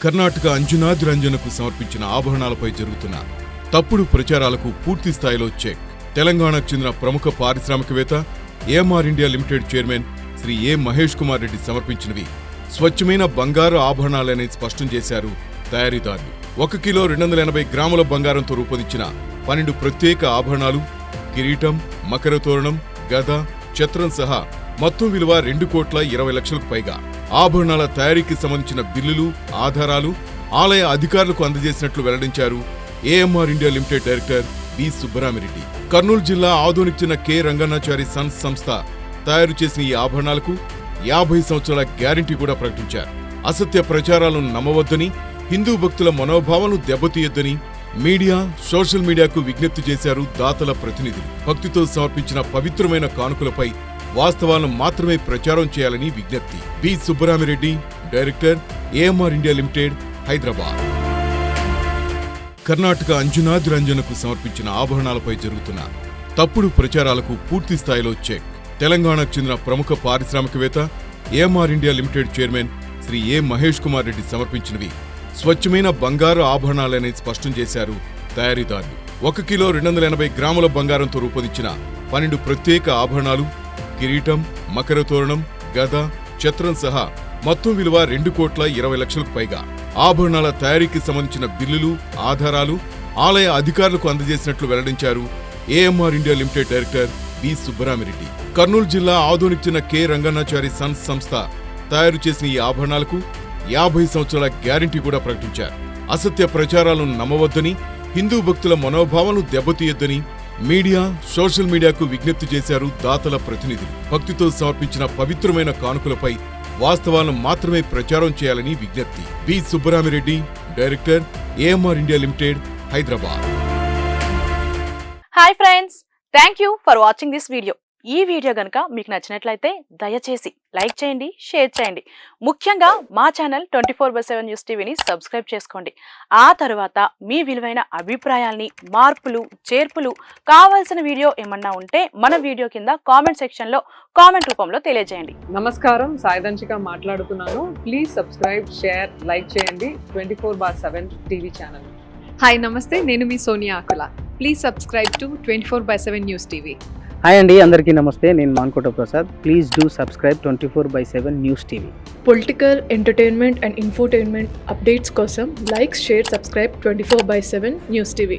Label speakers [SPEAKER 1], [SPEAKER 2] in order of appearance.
[SPEAKER 1] కర్ణాటక అంజనాద్రి రంజనకు సమర్పించిన ఆభరణాలపై జరుగుతున్న తప్పుడు ప్రచారాలకు పూర్తి స్థాయిలో చెక్. తెలంగాణకు చెందిన ప్రముఖ పారిశ్రామికవేత్త AMR India Limited chairman Shri A Mahesh Kumar Reddy సమర్పించినవి స్వచ్ఛమైన బంగారు ఆభరణాలని స్పష్టం చేశారు తయారీదారులు. 1 కిలో 280 గ్రాముల బంగారంతో రూపొందించిన 12 ప్రత్యేక ఆభరణాలు, కిరీటం, మకర తోరణం, గద, ఛత్రం సహా మొత్తం విలువ 2,20,00,000కు పైగా. ఆభరణాల తయారీకి సంబంధించిన బిల్లులు, ఆధారాలు ఆలయ అధికారులకు అందజేసినట్లు వెల్లడించారు AMR India limited director B Subbaramireddy. Kurnool జిల్లా ఆదోనికి చెందిన కె రంగనాచారి సన్స్ సంస్థ తయారు చేసిన ఈ ఆభరణాలకు 50 సంవత్సరాల గ్యారంటీ కూడా ప్రకటించారు. అసత్య ప్రచారాలను నమ్మవద్దని, హిందూ భక్తుల మనోభావాలను దెబ్బతీయొద్దని మీడియా, సోషల్ మీడియాకు విజ్ఞప్తి చేశారు దాతల ప్రతినిధులు. భక్తితో సమర్పించిన పవిత్రమైన కానుకలపై వాస్తవాలను మాత్రమే ప్రచారం చేయాలని విజ్ఞప్తి. B Subbaramireddy, director, AMR India limited, Hyderabad. Karnataka Anjanadri రంజనకు సమర్పించిన ఆభరణాలపై జరుగుతున్న తప్పుడు ప్రచారాలకు పూర్తి స్థాయిలో చెక్. తెలంగాణకు చెందిన ప్రముఖ పారిశ్రామికవేత్త AMR India Limited chairman Shri A Mahesh Kumar Reddy సమర్పించినవి స్వచ్ఛమైన బంగారు ఆభరణాలని స్పష్టం చేశారు తయారీదారులు. 1 కిలో 280 గ్రాముల బంగారంతో రూపొందించిన 12 ప్రత్యేక ఆభరణాలు, కిరీటం, మకర తోరణం, గద, ఛత్రం సహా మొత్తం విలువ 2,20,00,000కు పైగా. ఆభరణాల తయారీకి సంబంధించిన బిల్లులు, ఆధారాలు ఆలయ అధికారులకు అందజేసినట్లు వెల్లడించారు AMR India limited director B Subbaramireddy. Kurnool జిల్లా ఆదోనికి చెందిన కె రంగనాచారి సన్స్ సంస్థ తయారు చేసిన ఈ ఆభరణాలకు 50 సంవత్సరాల గ్యారంటీ కూడా ప్రకటించారు. అసత్య ప్రచారాలను నమ్మవద్దని, హిందూ భక్తుల మనోభావాలను దెబ్బతీయొద్దని మీడియా, సోషల్ మీడియాకు విజ్ఞప్తి చేశారు దాతల ప్రతినిధులు. భక్తితో సమర్పించిన పవిత్రమైన కానుకలపై వాస్తవాలను మాత్రమే ప్రచారం చేయాలని విజ్ఞప్తి. B Subbaramireddy, director, AMR India limited, Hyderabad.
[SPEAKER 2] Hi friends, thank you for watching this video. ఈ వీడియో గనుక మీకు నచ్చినట్లయితే దయచేసి లైక్ చేయండి, షేర్ చేయండి. ముఖ్యంగా మా ఛానల్ 24/7 న్యూస్ టీవీని సబ్స్క్రైబ్ చేసుకోండి. ఆ తరువాత మీ విలువైన అభిప్రాయాల్ని, మార్పులు, చేర్పులు, కావాల్సిన వీడియో ఏమన్నా ఉంటే మన వీడియో కింద కామెంట్ సెక్షన్లో కామెంట్ రూపంలో తెలియజేయండి.
[SPEAKER 3] నమస్కారం, సాయిదంచిక మాట్లాడుతున్నాను. ప్లీజ్ సబ్స్క్రైబ్, షేర్, లైక్ చేయండి 24/7 టీవీ ఛానల్.
[SPEAKER 4] హాయ్ నమస్తే, నేను మీ Sonia Akula. Please subscribe to 24/7 news TV.
[SPEAKER 5] Hi అండి, అందరికీ నమస్తే. నేను Mankota Prasad. Please do subscribe 24/7 news TV.
[SPEAKER 6] Political, entertainment and infotainment updates కోసం like, share, subscribe 24/7 news TV.